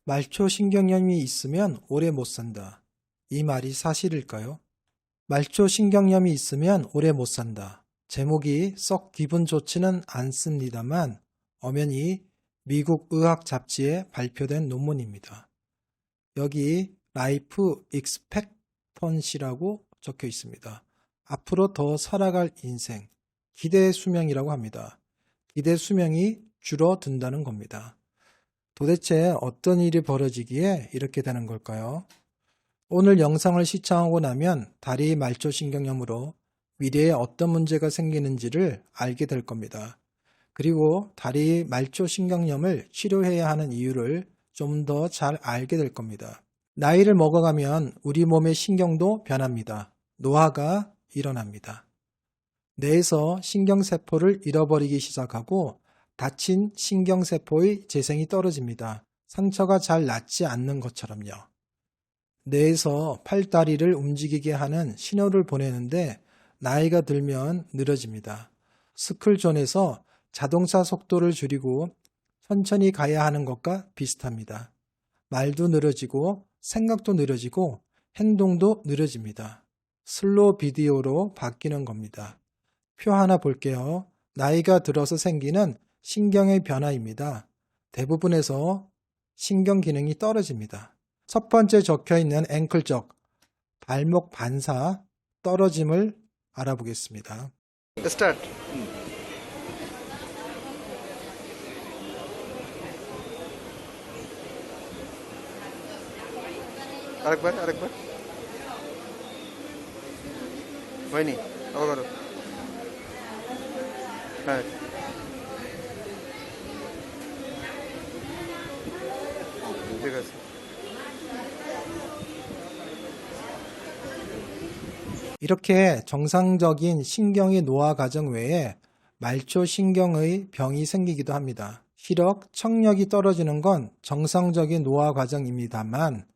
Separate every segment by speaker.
Speaker 1: 말초신경염이 있으면 오래 못 산다. 이 말이 사실일까요? 말초신경염이 있으면 오래 못 산다. 제목이 썩 기분 좋지는 않습니다만 엄연히 미국 의학 잡지에 발표된 논문입니다. 여기 라이프 익스펙턴시라고 적혀 있습니다. 앞으로 더 살아갈 인생, 기대 수명이라고 합니다. 기대 수명이 줄어든다는 겁니다. 도대체 어떤 일이 벌어지기에 이렇게 되는 걸까요? 오늘 영상을 시청하고 나면 다리 말초신경염으로 미래에 어떤 문제가 생기는지를 알게 될 겁니다. 그리고 다리 말초신경염을 치료해야 하는 이유를 좀 더 잘 알게 될 겁니다. 나이를 먹어가면 우리 몸의 신경도 변합니다. 노화가 일어납니다. 뇌에서 신경세포를 잃어버리기 시작하고 다친 신경세포의 재생이 떨어집니다. 상처가 잘 낫지 않는 것처럼요. 뇌에서 팔다리를 움직이게 하는 신호를 보내는데 나이가 들면 느려집니다. 스쿨존에서 자동차 속도를 줄이고 천천히 가야 하는 것과 비슷합니다. 말도 느려지고 생각도 느려지고 행동도 느려집니다. 슬로우 비디오로 바뀌는 겁니다. 표 하나 볼게요. 나이가 들어서 생기는 신경의 변화입니다. 대부분에서 신경 기능이 떨어집니다. 첫 번째 적혀 있는 앵클적, 발목 반사 떨어짐을 알아보겠습니다.
Speaker 2: Start. আরেকবার হয়নি আবার করো হ্যাঁ ঠিক আছে
Speaker 1: 이렇게 정상적인 신경의 노화 과정 외에 말초신경의 병이 생기기도 합니다. 시력, 청력이 떨어지는 건 정상적인 노화 과정입니다만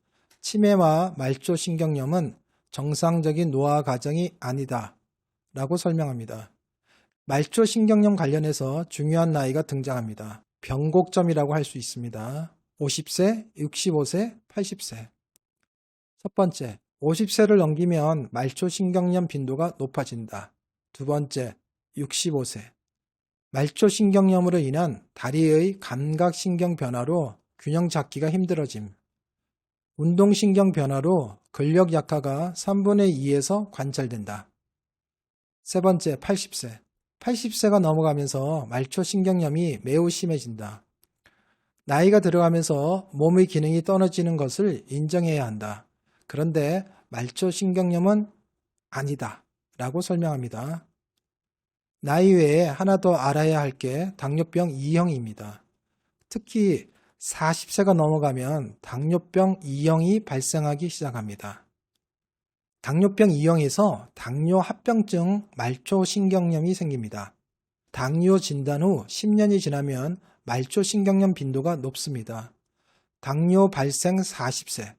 Speaker 1: 치매와 말초신경염은 정상적인 노화 과정이 아니다 라고 설명합니다. 말초신경염 관련해서 중요한 나이가 등장합니다. 변곡점이라고 할 수 있습니다. 50세, 65세, 80세. 첫 번째, 50세를 넘기면 말초신경염 빈도가 높아진다. 두 번째, 65세. 말초신경염으로 인한 다리의 감각신경 변화로 균형 잡기가 힘들어짐. 운동신경 변화로 근력 약화가 3분의 2에서 관찰된다. 세 번째, 80세. 80세가 넘어가면서 말초신경염이 매우 심해진다. 나이가 들어가면서 몸의 기능이 떨어지는 것을 인정해야 한다. 그런데 말초신경염은 아니다 라고 설명합니다. 나이 외에 하나 더 알아야 할 게 당뇨병 2형입니다. 특히 40세가 넘어가면 당뇨병 2형이 발생하기 시작합니다. 당뇨병 2형에서 당뇨합병증 말초신경염이 생깁니다. 당뇨 진단 후 10년이 지나면 말초신경염 빈도가 높습니다. 당뇨 발생 40세,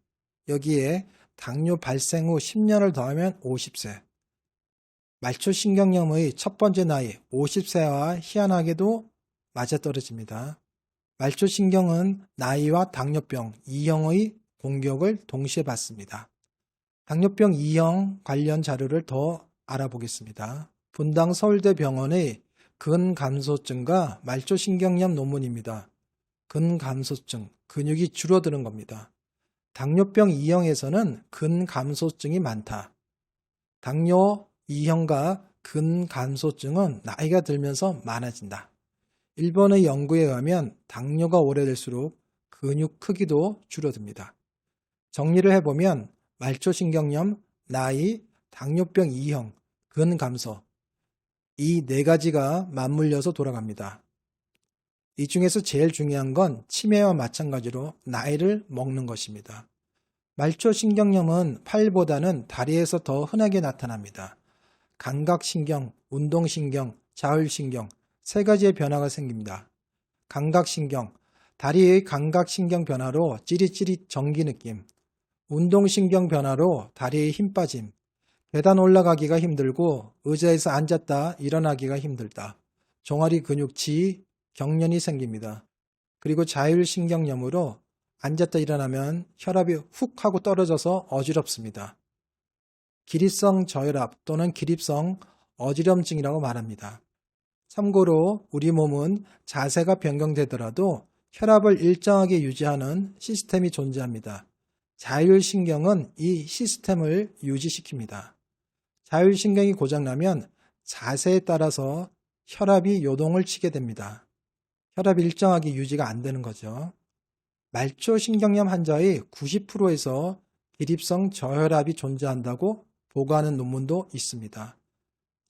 Speaker 1: 여기에 당뇨 발생 후 10년을 더하면 50세. 말초신경염의 첫 번째 나이 50세와 희한하게도 맞아떨어집니다. 말초신경은 나이와 당뇨병 2형의 공격을 동시에 받습니다. 당뇨병 2형 관련 자료를 더 알아보겠습니다. 분당 서울대병원의 근감소증과 말초신경염 논문입니다. 근감소증, 근육이 줄어드는 겁니다. 당뇨병 2형에서는 근감소증이 많다. 당뇨 2형과 근감소증은 나이가 들면서 많아진다. 일본의 연구에 의하면 당뇨가 오래될수록 근육 크기도 줄어듭니다. 정리를 해보면 말초신경염, 나이, 당뇨병 2형, 근감소 이 네 가지가 맞물려서 돌아갑니다. 이 중에서 제일 중요한 건 치매와 마찬가지로 나이를 먹는 것입니다. 말초신경염은 팔보다는 다리에서 더 흔하게 나타납니다. 감각신경, 운동신경, 자율신경 세 가지의 변화가 생깁니다. 감각신경, 다리의 감각신경 변화로 찌릿찌릿 전기 느낌, 운동신경 변화로 다리에 힘 빠짐, 계단 올라가기가 힘들고 의자에서 앉았다 일어나기가 힘들다, 종아리 근육치, 경련이 생깁니다. 그리고 자율신경염으로 앉았다 일어나면 혈압이 훅 하고 떨어져서 어지럽습니다. 기립성 저혈압 또는 기립성 어지럼증이라고 말합니다. 참고로 우리 몸은 자세가 변경되더라도 혈압을 일정하게 유지하는 시스템이 존재합니다. 자율신경은 이 시스템을 유지시킵니다. 자율신경이 고장나면 자세에 따라서 혈압이 요동을 치게 됩니다. 혈압이 일정하게 유지가 안 되는 거죠. 말초신경염 환자의 90%에서 기립성 저혈압이 존재한다고 보고하는 논문도 있습니다.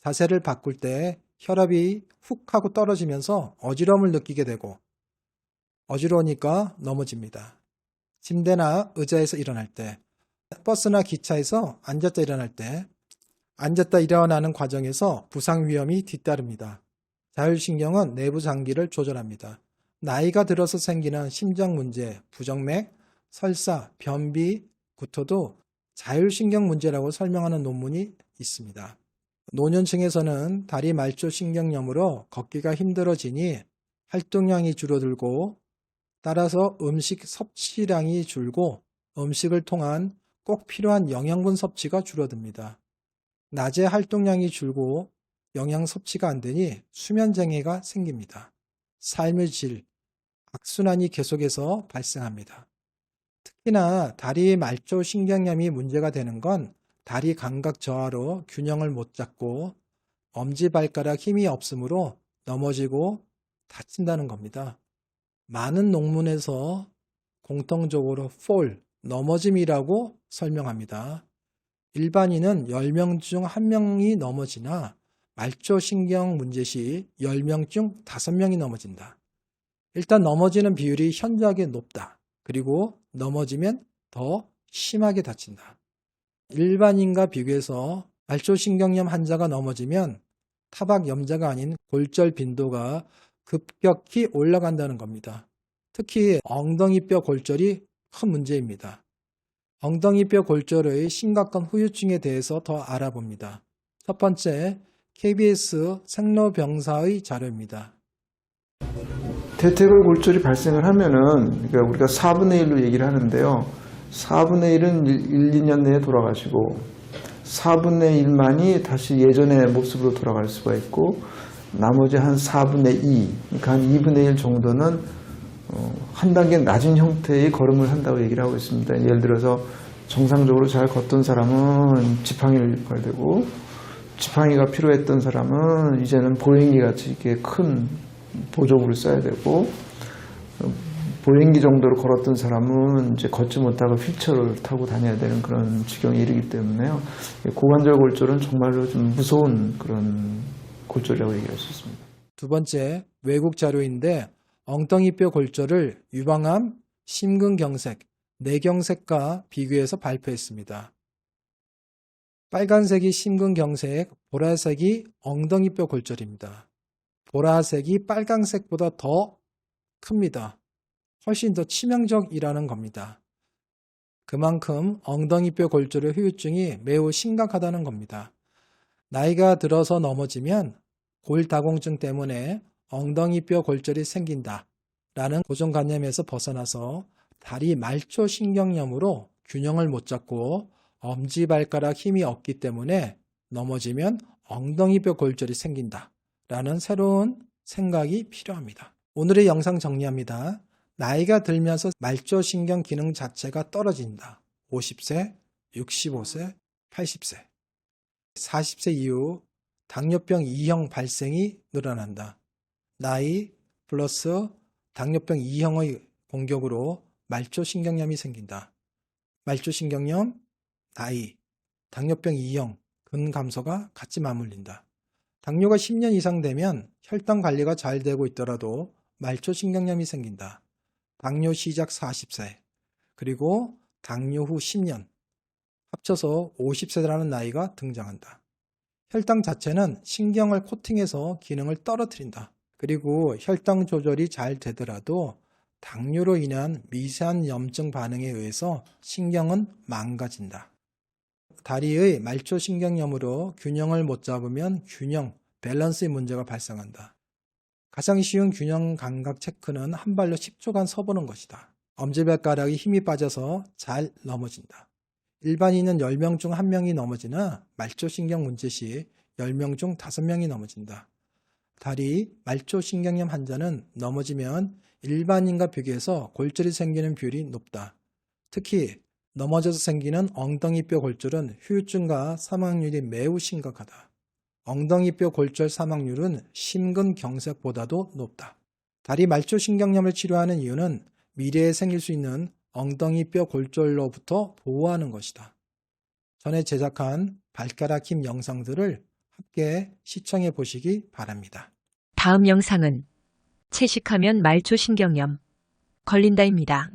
Speaker 1: 자세를 바꿀 때 혈압이 훅 하고 떨어지면서 어지러움을 느끼게 되고 어지러우니까 넘어집니다. 침대나 의자에서 일어날 때, 버스나 기차에서 앉았다 일어날 때, 앉았다 일어나는 과정에서 부상 위험이 뒤따릅니다. 자율신경은 내부 장기를 조절합니다. 나이가 들어서 생기는 심장 문제, 부정맥, 설사, 변비, 구토도 자율신경 문제라고 설명하는 논문이 있습니다. 노년층에서는 다리 말초신경염으로 걷기가 힘들어지니 활동량이 줄어들고 따라서 음식 섭취량이 줄고 음식을 통한 꼭 필요한 영양분 섭취가 줄어듭니다. 낮에 활동량이 줄고 영양 섭취가 안 되니 수면장애가 생깁니다. 삶의 질, 악순환이 계속해서 발생합니다. 특히나 다리 말초신경염이 문제가 되는 건 다리 감각 저하로 균형을 못 잡고 엄지발가락 힘이 없으므로 넘어지고 다친다는 겁니다. 많은 논문에서 공통적으로 fall, 넘어짐이라고 설명합니다. 일반인은 10명 중 1명이 넘어지나 말초신경 문제 시 10명 중 5명이 넘어진다. 일단 넘어지는 비율이 현저하게 높다. 그리고 넘어지면 더 심하게 다친다. 일반인과 비교해서 말초신경염 환자가 넘어지면 타박염자가 아닌 골절 빈도가 급격히 올라간다는 겁니다. 특히 엉덩이뼈 골절이 큰 문제입니다. 엉덩이뼈 골절의 심각한 후유증에 대해서 더 알아봅니다. 첫 번째, KBS 생로병사의 자료입니다.
Speaker 3: 대퇴골 골절이 발생을 하면은, 그러니까 우리가 4분의 1로 얘기를 하는데요. 4분의 1은 1, 2년 내에 돌아가시고, 4분의 1만이 다시 예전의 모습으로 돌아갈 수가 있고, 나머지 한 4분의 2, 그러니까 한 2분의 1 정도는 한 단계 낮은 형태의 걸음을 한다고 얘기를 하고 있습니다. 예를 들어서 정상적으로 잘 걷던 사람은 지팡이를 밟아야 되고, 지팡이가 필요했던 사람은 이제는 보행기 같이 이렇게 큰 보조구를 써야 되고, 보행기 정도로 걸었던 사람은 이제 걷지 못하고 휠체어를 타고 다녀야 되는 그런 지경에 이르기 때문에요. 고관절 골절은 정말로 좀 무서운 그런 골절이라고 얘기할 수 있습니다.
Speaker 1: 두 번째, 외국 자료인데 엉덩이뼈 골절을 유방암, 심근경색, 뇌경색과 비교해서 발표했습니다. 빨간색이 심근경색, 보라색이 엉덩이뼈 골절입니다. 보라색이 빨간색보다 더 큽니다. 훨씬 더 치명적이라는 겁니다. 그만큼 엉덩이뼈 골절의 후유증이 매우 심각하다는 겁니다. 나이가 들어서 넘어지면 골다공증 때문에 엉덩이뼈 골절이 생긴다라는 고정관념에서 벗어나서 다리 말초신경염으로 균형을 못 잡고 엄지발가락 힘이 없기 때문에 넘어지면 엉덩이뼈 골절이 생긴다라는 새로운 생각이 필요합니다. 오늘의 영상 정리합니다. 나이가 들면서 말초신경 기능 자체가 떨어진다. 50세, 65세, 80세. 40세 이후 당뇨병 2형 발생이 늘어난다. 나이 플러스 당뇨병 2형의 공격으로 말초신경염이 생긴다. 말초신경염, 나이, 당뇨병 2형, 근감소가 같이 맞물린다. 당뇨가 10년 이상 되면 혈당 관리가 잘 되고 있더라도 말초신경염이 생긴다. 당뇨 시작 40세, 그리고 당뇨 후 10년, 합쳐서 50세라는 나이가 등장한다. 혈당 자체는 신경을 코팅해서 기능을 떨어뜨린다. 그리고 혈당 조절이 잘 되더라도 당뇨로 인한 미세한 염증 반응에 의해서 신경은 망가진다. 다리의 말초신경염으로 균형을 못 잡으면 밸런스의 문제가 발생한다. 가장 쉬운 균형 감각 체크는 한 발로 10초간 서보는 것이다. 엄지발가락에 힘이 빠져서 잘 넘어진다. 일반인은 10명 중 1명이 넘어지나 말초신경 문제 시 10명 중 5명이 넘어진다. 다리 말초신경염 환자는 넘어지면 일반인과 비교해서 골절이 생기는 비율이 높다. 특히 넘어져서 생기는 엉덩이뼈 골절은 후유증과 사망률이 매우 심각하다. 엉덩이뼈 골절 사망률은 심근경색보다도 높다. 다리 말초신경염을 치료하는 이유는 미래에 생길 수 있는 엉덩이뼈 골절로부터 보호하는 것이다. 전에 제작한 발가락 힘 영상들을 함께 시청해 보시기 바랍니다.
Speaker 4: 다음 영상은 채식하면 말초신경염 걸린다입니다.